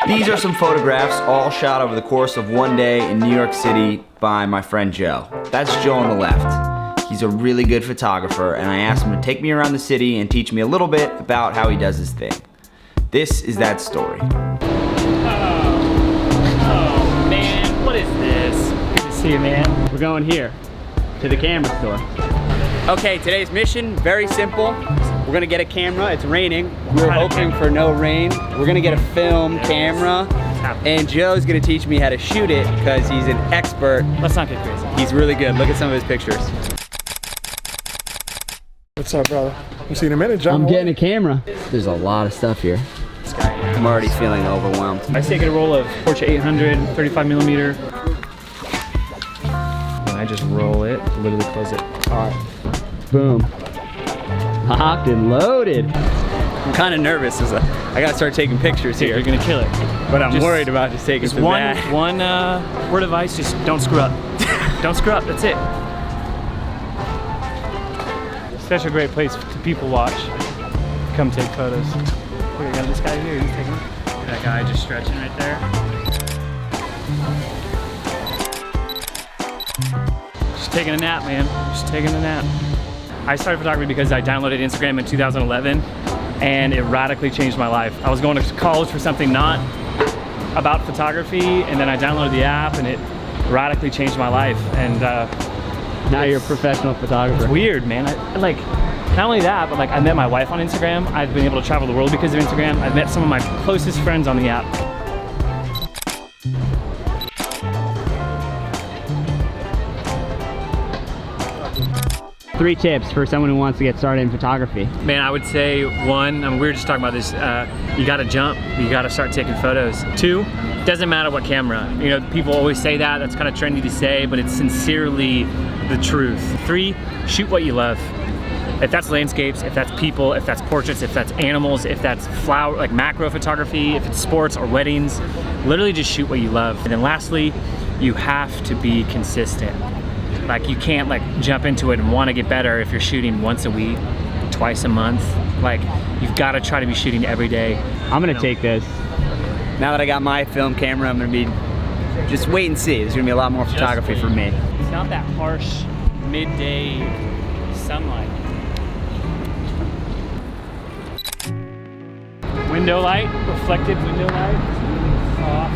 These are some photographs all shot over the course of one day in New York City by my friend Joe. That's Joe on the left. He's a really good photographer, and I asked him to take me around the city and teach me a little bit about how he does his thing. This is that story. Oh man, what is this? Good to see you, man. We're going here, to the camera store. Okay, today's mission, very simple. We're gonna get a camera, it's raining. We're hoping for no rain. We're gonna get a film camera, and Joe's gonna teach me how to shoot it because he's an expert. Let's not get crazy. He's really good. Look at some of his pictures. What's up, brother? You seen a minute, John? I'm getting a camera. There's a lot of stuff here. I'm already feeling overwhelmed. I take a roll of Porsche 800, 35mm. And I just roll it, literally close it. All right. Boom. Locked and loaded. I'm kind of nervous. I gotta start taking pictures here. You're gonna kill it. But I'm worried about just taking some bad. One word of advice, just don't screw up. Don't screw up, that's it. Such a great place to people watch. Come take photos. Look, I got this guy here, he's taking it. That guy just stretching right there. Just taking a nap, man. Just taking a nap. I started photography because I downloaded Instagram in 2011 and it radically changed my life. I was going to college for something not about photography, and then I downloaded the app and it radically changed my life. And now you're a professional photographer. It's weird, man. Like, not only that, but like I met my wife on Instagram. I've been able to travel the world because of Instagram. I've met some of my closest friends on the app. Three tips for someone who wants to get started in photography. Man, I would say one, we were just talking about this, you gotta jump, you gotta start taking photos. Two, doesn't matter what camera. You know, people always say that, that's kind of trendy to say, but it's sincerely the truth. Three, shoot what you love. If that's landscapes, if that's people, if that's portraits, if that's animals, if that's flower, like macro photography, if it's sports or weddings, literally just shoot what you love. And then lastly, you have to be consistent. Like, you can't like jump into it and want to get better if you're shooting once a week, twice a month. Like, you've got to try to be shooting every day. I'm gonna take this. Now that I got my film camera, I'm gonna be, just wait and see. There's gonna be a lot more photography for me. It's not that harsh midday sunlight. Window light, reflected window light. Soft.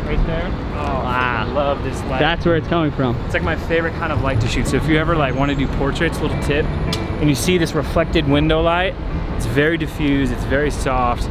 Right there. Oh, wow. I love this light. That's where it's coming from. It's like my favorite kind of light to shoot. So if you ever like want to do portraits, little tip, and you see this reflected window light, it's very diffused, it's very soft,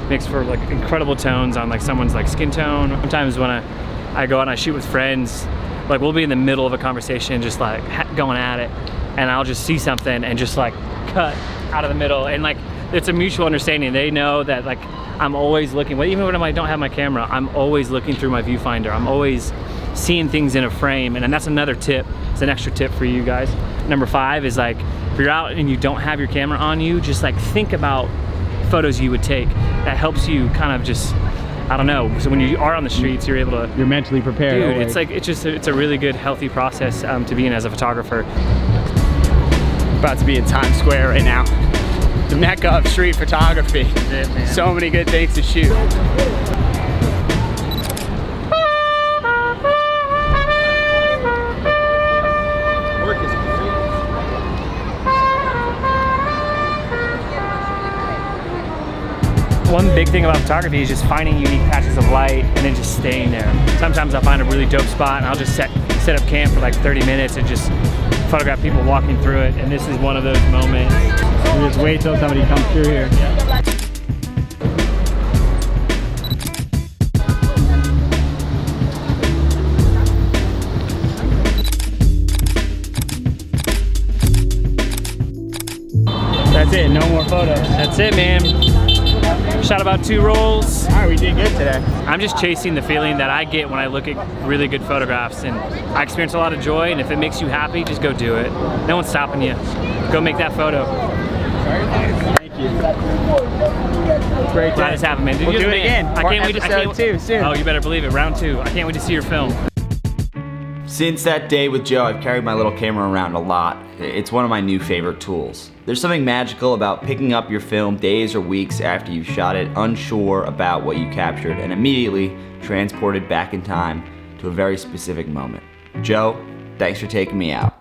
makes for like incredible tones on like someone's like skin tone. Sometimes when I go out and I shoot with friends, like we'll be in the middle of a conversation just like going at it, and I'll just see something and just like cut out of the middle, and like it's a mutual understanding. They know that like I'm always looking, even when I don't have my camera, I'm always looking through my viewfinder. I'm always seeing things in a frame, and then that's another tip. It's an extra tip for you guys. Number 5 is like, if you're out and you don't have your camera on you, just like think about photos you would take. That helps you kind of just, I don't know, so when you are on the streets, you're able to... You're mentally prepared. Dude, it's like, it's a really good, healthy process to be in as a photographer. About to be in Times Square right now. The mecca of street photography. That's it, man. So many good things to shoot. Work is great. One big thing about photography is just finding unique patches of light and then just staying there. Sometimes I'll find a really dope spot and I'll just set up camp for like 30 minutes and just photograph people walking through it, and this is one of those moments. You just wait till somebody comes through here. That's it, no more photos. That's it, man. Shot about 2 rolls. All right, we did good today. I'm just chasing the feeling that I get when I look at really good photographs, and I experience a lot of joy, and if it makes you happy, just go do it. No one's stopping you. Go make that photo. Thank you. Great. Glad it's happening, man. We'll do it again. I can't wait to episode 2 soon. Oh, you better believe it. Round 2. I can't wait to see your film. Since that day with Joe, I've carried my little camera around a lot. It's one of my new favorite tools. There's something magical about picking up your film days or weeks after you've shot it, unsure about what you captured, and immediately transported back in time to a very specific moment. Joe, thanks for taking me out.